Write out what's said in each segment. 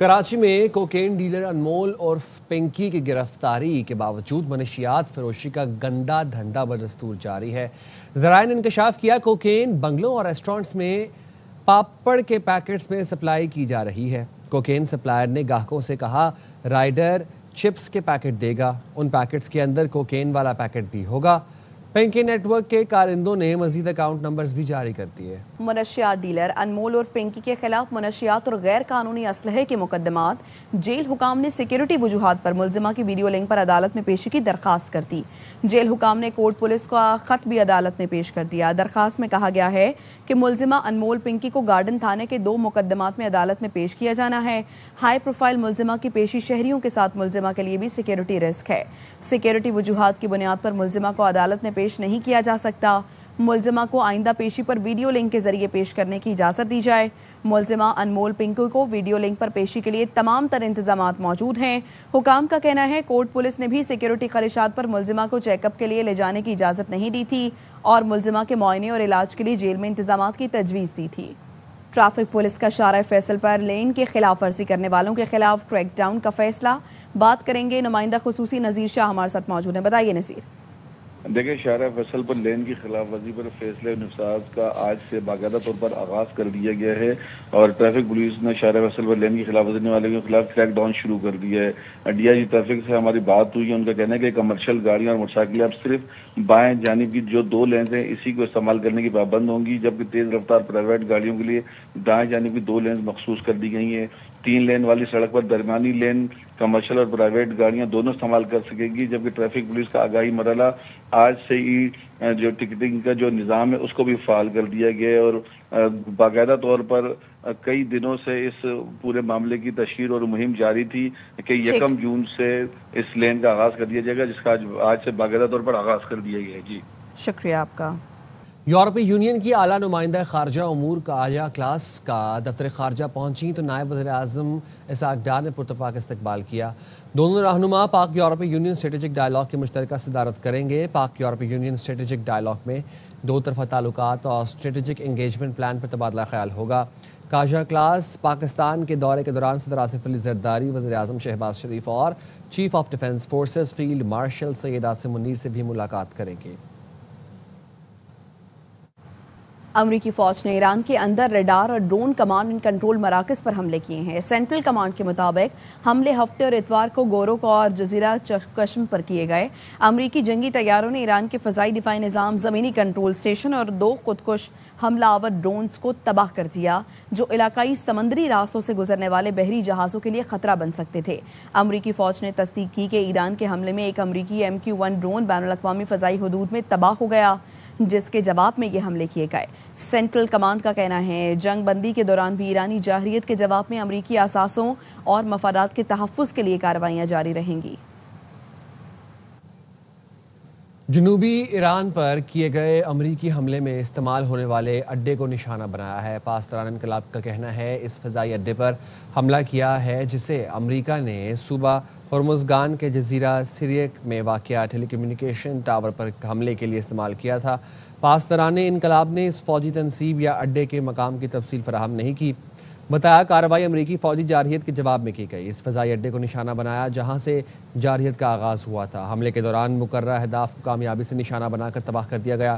کراچی میں cocaine dealer انمول اور پنکی کی گرفتاری کے باوجود منشیات فروشی کا گندا دھندا بدستور جاری ہے۔ ذرائع نے انکشاف کیا کوکین بنگلوں اور ریسٹورنٹس میں پاپڑ کے پیکٹس میں سپلائی کی جا رہی ہے۔ کوکین سپلائر نے گاہکوں سے کہا رائڈر چپس کے پیکٹ دے گا، ان پیکٹس کے اندر کوکین والا پیکٹ بھی ہوگا۔ پنکی نیٹ ورک کے کارندوں نے مزید اکاؤنٹ نمبرز بھی جاری کر دیے۔ منشیات ڈیلر انمول اور پنکی کے خلاف منشیات اور غیر قانونی اسلحے کے مقدمات۔ جیل حکام نے سیکیورٹی وجوہات پر ملزمہ کی ویڈیو لنک پر عدالت میں پیشی کی درخواست کر دی۔ جیل حکام نے کورٹ پولیس کا خط بھی عدالت میں پیش کر دیا۔ درخواست میں کہا گیا ہے کہ ملزمہ انمول پنکی کو گارڈن تھانے کے 2 مقدمات میں عدالت میں پیش کیا جانا ہے۔ ہائی پروفائل ملزمہ کی پیشی شہریوں کے ساتھ ملزمہ کے لیے بھی سیکیورٹی رسک ہے۔ سیکیورٹی وجوہات کی بنیاد پر ملزمہ کو عدالت میں پیش نہیں کیا جا سکتا۔ ملزمہ کو آئندہ پیشی پر ویڈیو لنک کے ذریعے پیش کرنے کی اجازت دی جائے۔ ملزمہ انمول پنکی کو ویڈیو لنک پر پیشی کے لیے تمام تر انتظامات موجود ہیں۔ حکام کا کہنا ہے کورٹ پولیس نے بھی سیکیورٹی خدشات پر ملزمہ کو چیک اپ کے لیے لے جانے کی اجازت نہیں دی تھی اور ملزمہ کے معائنے اور علاج کے لیے جیل میں انتظامات کی تجویز دی تھی۔ ٹریفک پولیس کا شارع فیصل پر لین کی خلاف ورزی کرنے والوں کے خلاف کریک ڈاؤن کا فیصلہ۔ بات کریں گے نمائندہ خصوصی نذیر شاہ ہمارے ساتھ موجود ہیں۔ بتائیے نذیر۔ دیکھیں، شارع فیصل پر لین کی خلاف ورزی پر فیصلے نفاذ کا آج سے باقاعدہ طور پر آغاز کر دیا گیا ہے اور ٹریفک پولیس نے شارع فیصل پر لین کی خلاف ورزی والے کے خلاف کریک ڈاؤن شروع کر دیا ہے۔ ڈی آئی جی ٹریفک سے ہماری بات ہوئی ہے، ان کا کہنا ہے کہ کمرشل گاڑیاں اور موٹر سائیکلیں اب صرف بائیں جانب کی جو 2 لینز ہیں اسی کو استعمال کرنے کی پابند ہوں گی، جبکہ تیز رفتار پرائیویٹ گاڑیوں کے لیے دائیں جانب کی 2 لینز مخصوص کر دی گئی ہیں۔ 3 لین والی سڑک پر درمیانی لین کمرشل اور پرائیویٹ گاڑیاں دونوں استعمال کر سکے گی، جبکہ ٹریفک پولیس کا آگاہی مرحلہ آج سے ہی جو ٹکٹنگ کا جو نظام ہے اس کو بھی فعال کر دیا گیا ہے اور باقاعدہ طور پر کئی دنوں سے اس پورے معاملے کی تشہیر اور مہم جاری تھی کہ 1 جون سے اس لین کا آغاز کر دیا جائے گا، جس کا آج سے باقاعدہ طور پر آغاز کر دیا گیا ہے۔ جی شکریہ آپ کا۔ یورپی یونین کی اعلیٰ نمائندہ خارجہ امور کایا کلاس کا دفتر خارجہ پہنچی تو نائب وزیر اعظم اسحاق ڈار نے پرتپاک استقبال کیا۔ دونوں رہنما پاک یورپی یونین اسٹریٹجک ڈائیلاگ کی مشترکہ صدارت کریں گے۔ پاک یورپی یونین اسٹریٹجک ڈائیلاگ میں 2 طرفہ تعلقات اور اسٹریٹجک انگیجمنٹ پلان پر تبادلہ خیال ہوگا۔ کایا کلاس پاکستان کے دورے کے دوران صدر آصف علی زرداری، وزیر اعظم شہباز شریف اور chief of defence forces field marshal Syed Asim Munir سے بھی ملاقات کریں گے۔ امریکی فوج نے ایران کے اندر ریڈار اور ڈرون کمانڈ اینڈ کنٹرول مراکز پر حملے کیے ہیں۔ سینٹرل کمانڈ کے مطابق حملے ہفتے اور اتوار کو گورو اور جزیرہ کشم پر کیے گئے۔ امریکی جنگی طیاروں نے ایران کے فضائی دفاعی نظام، زمینی کنٹرول اسٹیشن اور 2 خودکش حملہ آور ڈرونز کو تباہ کر دیا جو علاقائی سمندری راستوں سے گزرنے والے بحری جہازوں کے لیے خطرہ بن سکتے تھے۔ امریکی فوج نے تصدیق کی کہ ایران کے حملے میں ایک امریکی MQ-1 ڈرون بین الاقوامی فضائی حدود میں تباہ ہو گیا، جس کے جواب میں یہ حملے کیے گئے۔ سینٹرل کمانڈ کا کہنا ہے جنگ بندی کے دوران بھی ایرانی جارحیت کے جواب میں امریکی اثاثوں اور مفادات کے تحفظ کے لیے کارروائیاں جاری رہیں گی۔ جنوبی ایران پر کیے گئے امریکی حملے میں استعمال ہونے والے اڈے کو نشانہ بنایا ہے۔ پاسداران انقلاب کا کہنا ہے اس فضائی اڈے پر حملہ کیا ہے جسے امریکہ نے صوبہ ہرمزگان کے جزیرہ سیریک میں واقع ٹیلی کمیونیکیشن ٹاور پر حملے کے لیے استعمال کیا تھا۔ پاسداران انقلاب نے اس فوجی تنصیب یا اڈے کے مقام کی تفصیل فراہم نہیں کی۔ بتایا کارروائی امریکی فوجی جارحیت کے جواب میں کی گئی۔ اس فضائی اڈے کو نشانہ بنایا جہاں سے جارحیت کا آغاز ہوا تھا۔ حملے کے دوران مقررہ اہداف کو کامیابی سے نشانہ بنا کر تباہ کر دیا گیا،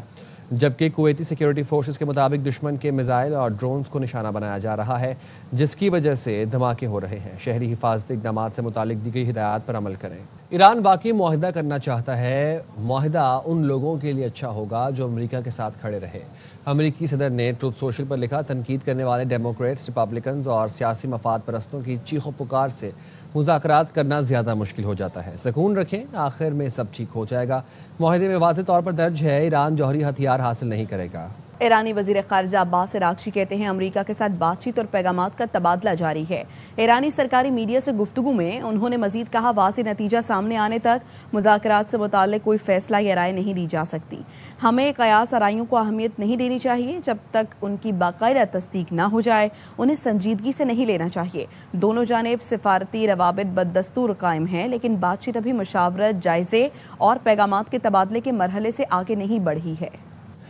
جبکہ کویتی سیکیورٹی فورسز کے مطابق دشمن کے میزائل اور ڈرونز کو نشانہ بنایا جا رہا ہے، جس کی وجہ سے دھماکے ہو رہے ہیں۔ شہری حفاظتی اقدامات سے متعلق دی گئی ہدایات پر عمل کریں۔ ایران واقعی معاہدہ کرنا چاہتا ہے، معاہدہ ان لوگوں کے لیے اچھا ہوگا جو امریکہ کے ساتھ کھڑے رہے۔ امریکی صدر نے ٹروتھ سوشل پر لکھا تنقید کرنے والے ڈیموکریٹس، ریپبلکنز اور سیاسی مفاد پرستوں کی چیخ و پکار سے مذاکرات کرنا زیادہ مشکل ہو جاتا ہے۔ سکون رکھیں، آخر میں سب ٹھیک ہو جائے گا۔ معاہدے میں واضح طور پر درج ہے ایران جوہری ہتھیار حاصل نہیں کرے گا۔ ایرانی وزیر خارجہ عباس عراقچی کہتے ہیں امریکہ کے ساتھ بات چیت اور پیغامات کا تبادلہ جاری ہے۔ ایرانی سرکاری میڈیا سے گفتگو میں انہوں نے مزید کہا واضح نتیجہ سامنے آنے تک مذاکرات سے متعلق کوئی فیصلہ یا رائے نہیں دی جا سکتی۔ ہمیں قیاس آرائیوں کو اہمیت نہیں دینی چاہیے جب تک ان کی باقاعدہ تصدیق نہ ہو جائے، انہیں سنجیدگی سے نہیں لینا چاہیے۔ دونوں جانب سفارتی روابط بدستور قائم ہیں، لیکن بات چیت ابھی مشاورت، جائزے اور پیغامات کے تبادلے کے مرحلے سے آگے نہیں بڑھی ہے۔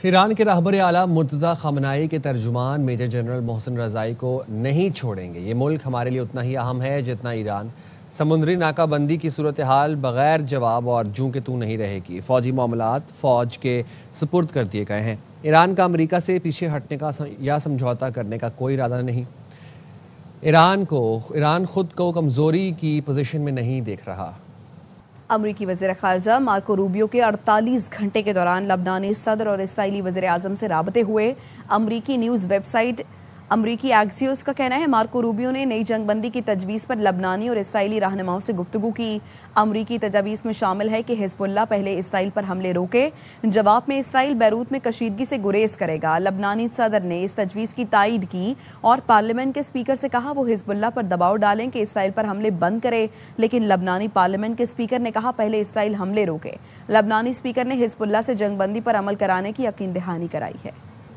ایران کے رہبر اعلیٰ مرتضیٰ خامنہئی کے ترجمان میجر جنرل محسن رضائی کو نہیں چھوڑیں گے. یہ ملک ہمارے لیے اتنا ہی اہم ہے جتنا ایران. سمندری ناکہ بندی کی صورتحال بغیر جواب اور جوں کہ تو نہیں رہے گی. فوجی معاملات فوج کے سپرد کر دیے گئے ہیں. ایران کا امریکہ سے پیچھے ہٹنے کا یا سمجھوتا کرنے کا کوئی ارادہ نہیں. ایران خود کو کمزوری کی پوزیشن میں نہیں دیکھ رہا. امریکی وزیر خارجہ مارکو روبیو کے 48 گھنٹے کے دوران لبنانی صدر اور اسرائیلی وزیر اعظم سے رابطے ہوئے. امریکی نیوز ویب سائٹ امریکی ایکسیوس کا کہنا ہے مارکو روبیو نے نئی جنگ بندی کی تجویز پر لبنانی اور اسرائیلی رہنماؤں سے گفتگو کی. امریکی تجاویز میں شامل ہے کہ حزب اللہ پہلے اسرائیل پر حملے روکے، جواب میں اسرائیل بیروت میں کشیدگی سے گریز کرے گا. لبنانی صدر نے اس تجویز کی تائید کی اور پارلیمنٹ کے اسپیکر سے کہا وہ حزب اللہ پر دباؤ ڈالیں کہ اسرائیل پر حملے بند کرے، لیکن لبنانی پارلیمنٹ کے اسپیکر نے کہا پہلے اسرائیل حملے روکے. لبنانی اسپیکر نے حزب اللہ سے جنگ بندی پر عمل کرانے کی یقین دہانی کرائی ہے.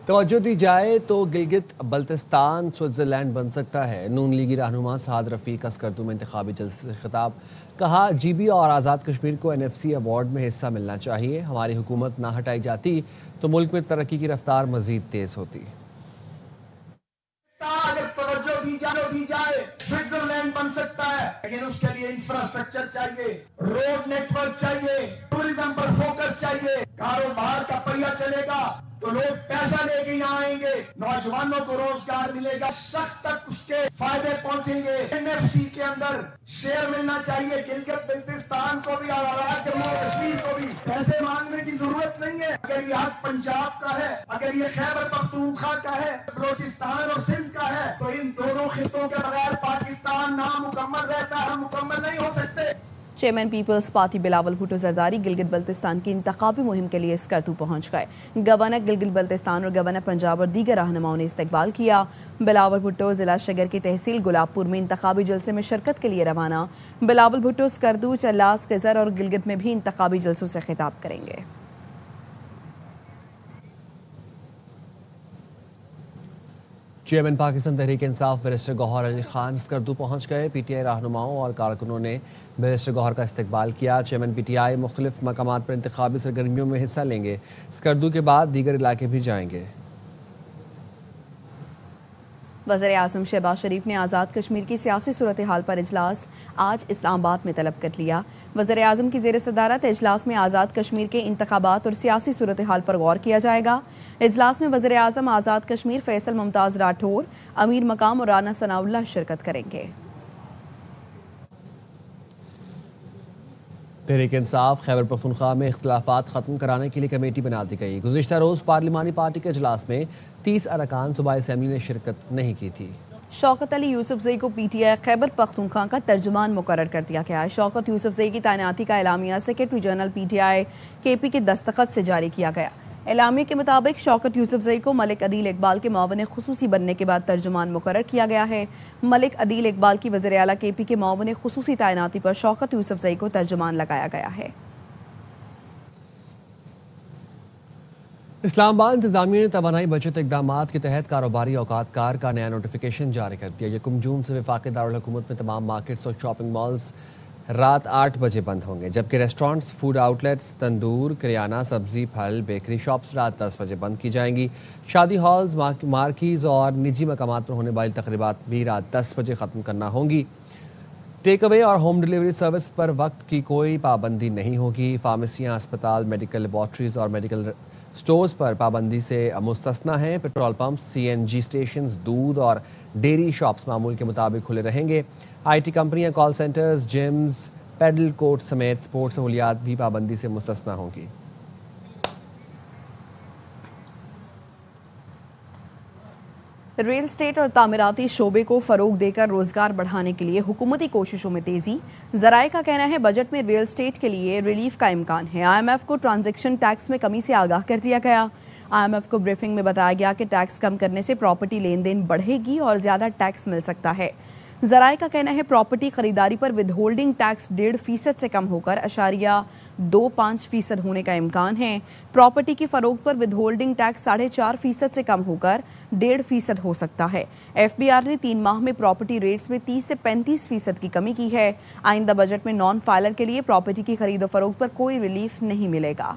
توجہ دی جائے تو گلگت بلتستان سوئٹزرلینڈ بن سکتا ہے. نون لیگی رہنما سعد رفیق اسکردو میں انتخابی جلسے سے خطاب. کہا جی بی اور آزاد کشمیر کو NFC ایوارڈ میں حصہ ملنا چاہیے. ہماری حکومت نہ ہٹائی جاتی تو ملک میں ترقی کی رفتار مزید تیز ہوتی. اگر توجہ دی جائے سوئٹزرلینڈ بن سکتا ہے، لیکن اس کے لیے انفراسٹرکچر چاہیے، روڈ نیٹ ورک چاہیے، ٹورزم پر فوکس چاہیے. کاروبار کا پہیہ چلے گا تو لوگ پیسہ لے کے یہاں آئیں گے، نوجوانوں کو روزگار ملے گا، شخص تک اس کے فائدے پہنچیں گے. NFC کے اندر شیئر ملنا چاہیے گلگت بلتستان کو بھی اور جموں و کشمیر کو بھی. پیسے مانگنے کی ضرورت نہیں ہے. اگر یہ حق پنجاب کا ہے، اگر یہ خیبر پختونخوا کا ہے، بلوچستان اور سندھ کا ہے، تو ان دونوں خطوں کے بغیر پاکستان نامکمل رہتا ہے، ہم مکمل نہیں ہو سکتے. Chairman Peoples Party Bilawal Bhutto Zardari Gilgit Baltistan کی انتخابی مہم کے لیے اسکردو پہنچ گئے. گورنر گلگت بلتستان اور گورنر پنجاب اور دیگر رہنماؤں نے استقبال کیا. بلاول بھٹو ضلع شگر کی تحصیل گلاب پور میں انتخابی جلسے میں شرکت کے لیے روانہ. بلاول بھٹو اسکردو، چلاس، خزر اور گلگت میں بھی انتخابی جلسوں سے خطاب کریں گے. چیئرمین پاکستان تحریک انصاف بیرسٹر گوہر علی خان اسکردو پہنچ گئے. PTI رہنماؤں اور کارکنوں نے بیرسٹر گوہر کا استقبال کیا. چیئرمین PTI مختلف مقامات پر انتخابی سرگرمیوں میں حصہ لیں گے. اسکردو کے بعد دیگر علاقے بھی جائیں گے. وزیر اعظم شہباز شریف نے آزاد کشمیر کی سیاسی صورتحال پر اجلاس آج اسلام آباد میں طلب کر لیا. وزیر اعظم کی زیر صدارت اجلاس میں آزاد کشمیر کے انتخابات اور سیاسی صورتحال پر غور کیا جائے گا. اجلاس میں وزیر اعظم آزاد کشمیر فیصل ممتاز راٹھور، امیر مقام اور رانا ثناء اللہ شرکت کریں گے. تحریک انصاف خیبر پختونخوا میں اختلافات ختم کرانے کے لیے کمیٹی بنا دی گئی. گزشتہ روز پارلیمانی پارٹی کے اجلاس میں 30 ارکان صوبائی اسمبلی نے شرکت نہیں کی تھی. شوکت علی یوسفزئی کو PTI خیبر پختونخوا کا ترجمان مقرر کر دیا گیا ہے. شوکت یوسفزئی کی تعیناتی کا اعلامیہ سیکرٹری جنرل PTI KP کے دستخط سے جاری کیا گیا. اعلامیے کے مطابق شوکت یوسفزئی کو ملک عدیل اقبال کے معاون خصوصی بننے کے بعد ترجمان مقرر کیا گیا ہے. ملک عدیل اقبال کی وزیر اعلیٰ KP کے معاون خصوصی تعیناتی پر شوکت یوسفزئی کو ترجمان لگایا گیا ہے. اسلام آباد انتظامیہ نے توانائی بچت اقدامات کے تحت کاروباری اوقات کار کا نیا نوٹیفیکیشن جاری کر دیا. 1 جون سے وفاقی دارالحکومت میں تمام مارکیٹس اور شاپنگ مالز رات 8 بجے بند ہوں گے، جبکہ ریسٹورانٹس، فوڈ آؤٹلیٹس، تندور، کریانہ، سبزی، پھل، بیکری شاپس رات 10 بجے بند کی جائیں گی. شادی ہالز، مارکیز اور نجی مقامات پر ہونے والی تقریبات بھی رات 10 بجے ختم کرنا ہوں گی. ٹیک اوے اور ہوم ڈیلیوری سروس پر وقت کی کوئی پابندی نہیں ہوگی. فارمیسیاں، اسپتال، میڈیکل لیبارٹریز اور میڈیکل سٹورز پر پابندی سے مستثنیٰ ہیں. پیٹرول پمپس، CNG اسٹیشنز، دودھ اور ڈیری شاپس معمول کے مطابق کھلے رہیں گے. IT کمپنیاں، کال سینٹرز، جمز، پیڈل کورٹ سمیت سپورٹ سہولیات بھی پابندی سے مستثنیٰ ہوں گی. ریل اسٹیٹ اور تعمیراتی شعبے کو فروغ دے کر روزگار بڑھانے کے لیے حکومتی کوششوں میں تیزی. ذرائع کا کہنا ہے بجٹ میں ریل اسٹیٹ کے لیے ریلیف کا امکان ہے. IMF کو ٹرانزیکشن ٹیکس میں کمی سے آگاہ کر دیا گیا. IMF کو بریفنگ میں بتایا گیا کہ ٹیکس کم کرنے سے پراپرٹی لین دین بڑھے گی اور زیادہ ٹیکس مل سکتا ہے. ذرائع کا کہنا ہے پراپرٹی خریداری پر ود ہولڈنگ ٹیکس 1.5% سے کم ہو کر 0.25% ہونے کا امکان ہے. پراپرٹی کی فروخت پر ود ہولڈنگ ٹیکس 4.5% سے کم ہو کر 1.5% ہو سکتا ہے. FBR نے 3 ماہ میں پراپرٹی ریٹس میں 30 سے 35% کی کمی کی ہے. آئندہ بجٹ میں نان فائلر کے لیے پراپرٹی کی خرید و فروخت پر کوئی ریلیف نہیں ملے گا.